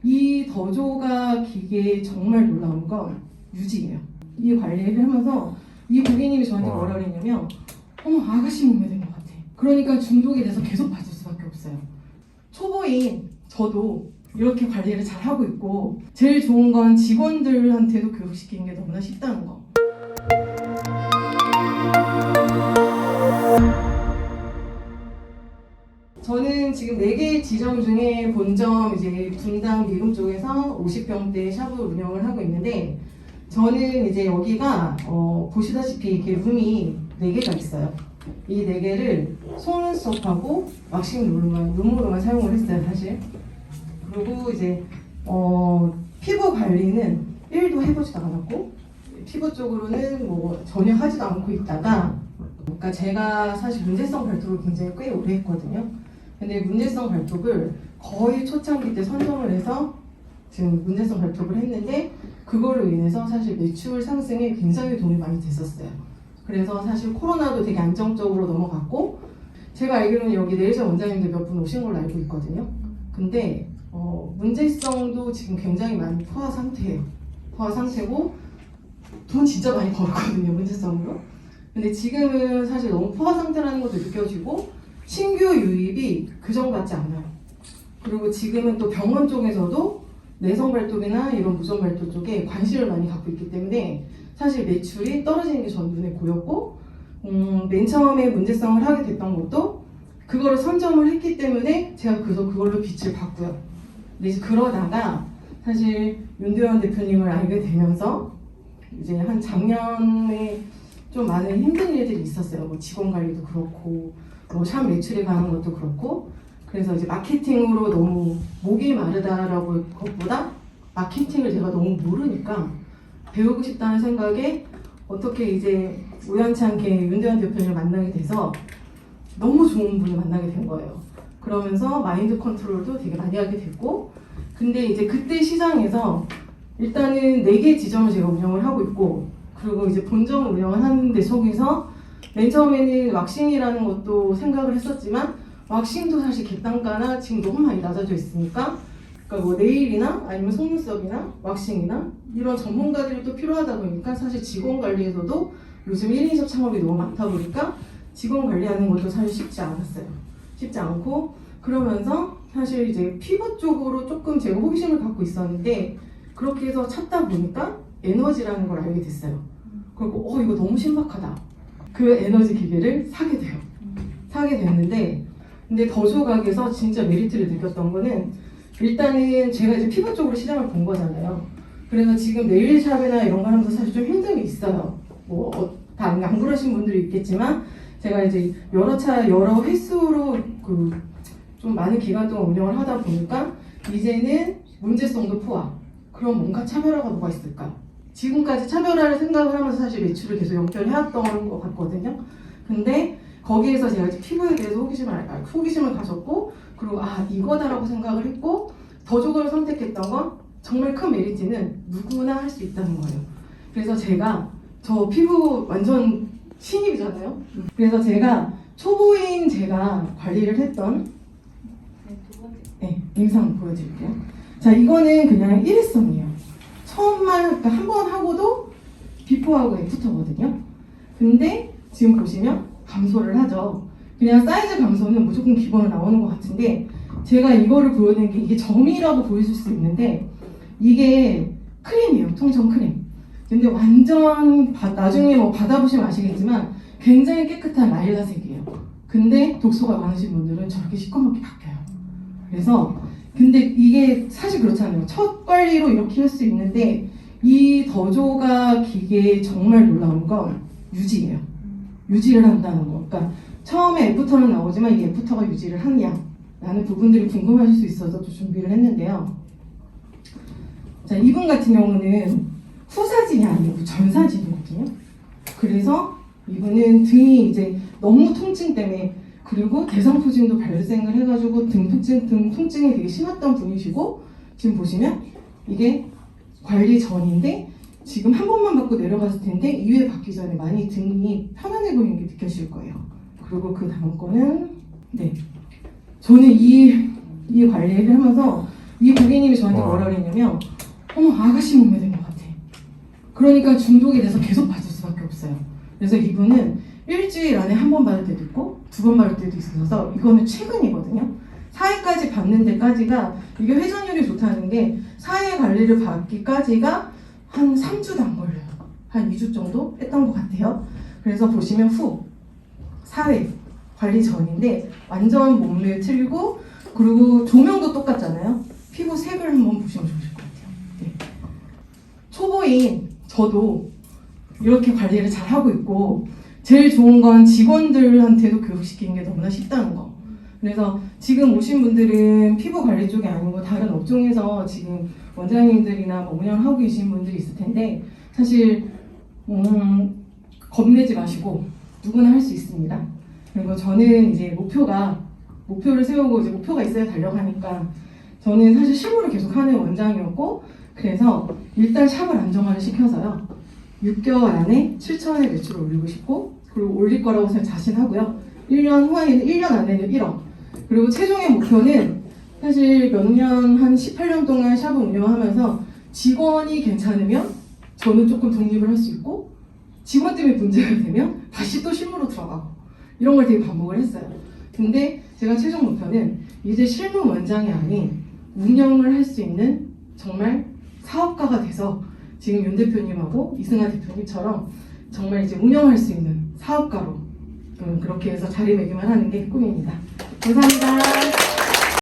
이 더조가 기계에 정말 놀라운 건 유지예요. 이 관리를 하면서 이 고객님이 저한테 뭐라 그랬냐면 어머 아가씨 몸매 된 것 같아. 그러니까 중독이 돼서 계속 받을 수밖에 없어요. 초보인 저도 이렇게 관리를 잘 하고 있고 제일 좋은 건 직원들한테도 교육시키는 게 너무나 쉽다는 거. 저는 지금 4개 지점 중에 본점 이제 분당 미금 쪽에서 50평대 샵을 운영을 하고 있는데 저는 이제 여기가 보시다시피 이렇게 룸이 4개가 있어요. 이 4개를 속눈썹하고 왁싱 룸으로만 사용을 했어요, 사실. 그리고 이제 피부 관리는 1도 해보지도 않았고 피부 쪽으로는 뭐 전혀 하지도 않고 있다가 그러니까 제가 사실 문제성 발톱을 굉장히 꽤 오래 했거든요. 근데 문제성 발톱을 거의 초창기 때 선점을 해서 지금 문제성 발톱을 했는데 그걸로 인해서 사실 매출 상승에 굉장히 도움이 많이 됐었어요. 그래서 사실 코로나도 되게 안정적으로 넘어갔고 제가 알기로는 여기 네일샵 원장님들 몇 분 오신 걸로 알고 있거든요. 근데 문제성도 지금 굉장히 많이 포화 상태예요. 포화 상태고 돈 진짜 많이 벌었거든요, 문제성으로. 근데 지금은 사실 너무 포화 상태라는 것도 느껴지고 신규 유입이 그전 같지 않아요. 그리고 지금은 또 병원 쪽에서도 내성 발톱이나 이런 무전 발톱 쪽에 관심을 많이 갖고 있기 때문에 사실 매출이 떨어지는 게 전 눈에 보였고 맨 처음에 문제성을 하게 됐던 것도 그거를 선점을 했기 때문에 제가 그걸로 빛을 봤고요. 근데 이제 그러다가 사실 윤도현 대표님을 알게 되면서 이제 한 작년에 좀 많은 힘든 일들이 있었어요. 뭐 직원 관리도 그렇고 뭐 샵 매출에 가는 것도 그렇고 그래서 이제 마케팅으로 너무 목이 마르다라고 것보다 마케팅을 제가 너무 모르니까 배우고 싶다는 생각에 어떻게 이제 우연찮게 윤대현 대표님을 만나게 돼서 너무 좋은 분을 만나게 된 거예요. 그러면서 마인드 컨트롤도 되게 많이 하게 됐고 근데 이제 그때 시장에서 일단은 4개 지점을 제가 운영을 하고 있고 그리고 이제 본점을 운영을 하는데 속에서 맨 처음에는 왁싱이라는 것도 생각을 했었지만 왁싱도 사실 객단가나 지금 너무 많이 낮아져 있으니까 그러니까 뭐 네일이나 아니면 속눈썹이나 왁싱이나 이런 전문가들이 또 필요하다 보니까 사실 직원 관리에서도 요즘 1인샵 창업이 너무 많다 보니까 직원 관리하는 것도 사실 쉽지 않았어요. 쉽지 않고 그러면서 사실 이제 피부 쪽으로 조금 제가 호기심을 갖고 있었는데 그렇게 해서 찾다 보니까 에너지라는 걸 알게 됐어요. 그리고 이거 너무 신박하다. 그 에너지 기계를 사게 돼요. 사게 됐는데 근데 더조 가게에서 진짜 메리트를 느꼈던 거는 일단은 제가 이제 피부 쪽으로 시장을 본 거잖아요. 그래서 지금 네일샵이나 이런 거 하면서 사실 좀 힘든 게 있어요. 다 안 그러신 분들이 있겠지만 제가 이제 여러 횟수로 좀 많은 기간 동안 운영을 하다 보니까 이제는 문제성도 포함. 그럼 뭔가 차별화가 뭐가 있을까? 지금까지 차별화를 생각을 하면서 사실 매출을 계속 연결해왔던 것 같거든요. 근데 거기에서 제가 이제 피부에 대해서 호기심을 가졌고 그리고 이거다라고 생각을 했고 더조를 선택했던 건 정말 큰 메리트는 누구나 할 수 있다는 거예요. 그래서 저 피부 완전 신입이잖아요. 그래서 제가 초보인 제가 관리를 했던 영상 보여드릴게요. 자, 이거는 그냥 일회성이에요. 그러니까 한 번 하고도 비포하고 애프터거든요. 근데 지금 보시면 감소를 하죠. 그냥 사이즈 감소는 무조건 기본으로 나오는 것 같은데 제가 이거를 보여드린 게 이게 점이라고 보이실 수 있는데 이게 크림이에요. 통정 크림. 근데 완전 나중에 뭐 받아보시면 아시겠지만 굉장히 깨끗한 라일라색이에요. 근데 독소가 많으신 분들은 저렇게 시커멓게 바뀌어요. 그래서 근데 이게 사실 그렇잖아요. 첫 관리로 이렇게 할 수 있는데 이 더조가 기계에 정말 놀라운 건 유지예요. 유지를 한다는 거. 그러니까 처음에 애프터는 나오지만 이 애프터가 유지를 하느냐 라는 부분들이 궁금하실 수 있어서 또 준비를 했는데요. 자, 이분 같은 경우는 후사진이 아니고 전사진이거든요. 그래서 이분은 등이 이제 너무 통증 때문에 그리고 대상포진도 발생을 해가지고 등 통증이 되게 심했던 분이시고 지금 보시면 이게 관리 전인데 지금 한 번만 받고 내려갔을 텐데 2회 받기 전에 많이 등이 편안해 보이는 게 느껴질 거예요. 그리고 그 다음 거는 저는 이 관리를 하면서 이 고객님이 저한테 와. 뭐라 그랬냐면 아가씨 몸매 된 것 같아. 그러니까 중독이 돼서 계속 받을 수밖에 없어요. 그래서 이분은 일주일 안에 한 번 받을 때도 있고 2번 받을 때도 있어서 이거는 최근이거든요. 4회까지 받는 데까지가 이게 회전율이 좋다는 게 4회 관리를 받기까지가 한 3주도 안 걸려요. 한 2주 정도 했던 것 같아요. 그래서 보시면 후 4회 관리 전인데 완전 몸매 틀고 그리고 조명도 똑같잖아요. 피부 색을 한번 보시면 좋으실 것 같아요. 네. 초보인 저도 이렇게 관리를 잘 하고 있고 제일 좋은 건 직원들한테도 교육시키는 게 너무나 쉽다는 거. 그래서 지금 오신 분들은 피부 관리 쪽이 아니고 다른 업종에서 지금 원장님들이나 뭐 운영하고 계신 분들이 있을 텐데 사실 겁내지 마시고 누구나 할 수 있습니다. 그리고 저는 이제 목표를 세우고 이제 목표가 있어야 달려가니까 저는 사실 실무를 계속 하는 원장이었고 그래서 일단 샵을 안정화를 시켜서요. 6개월 안에 7천원의 매출을 올리고 싶고 그리고 올릴 거라고 저는 자신하고요. 1년 후에는 1년 안에는 1억. 그리고 최종의 목표는 사실 몇 년, 한 18년 동안 샵을 운영하면서 직원이 괜찮으면 저는 조금 독립을 할 수 있고 직원 때문에 문제가 되면 다시 또 실무로 들어가고 이런 걸 되게 반복을 했어요. 근데 제가 최종 목표는 이제 실무 원장이 아닌 운영을 할 수 있는 정말 사업가가 돼서 지금 윤 대표님하고 이승아 대표님처럼 정말 이제 운영할 수 있는 사업가로 그렇게 해서 자리매김을 하는 게 꿈입니다. 감사합니다.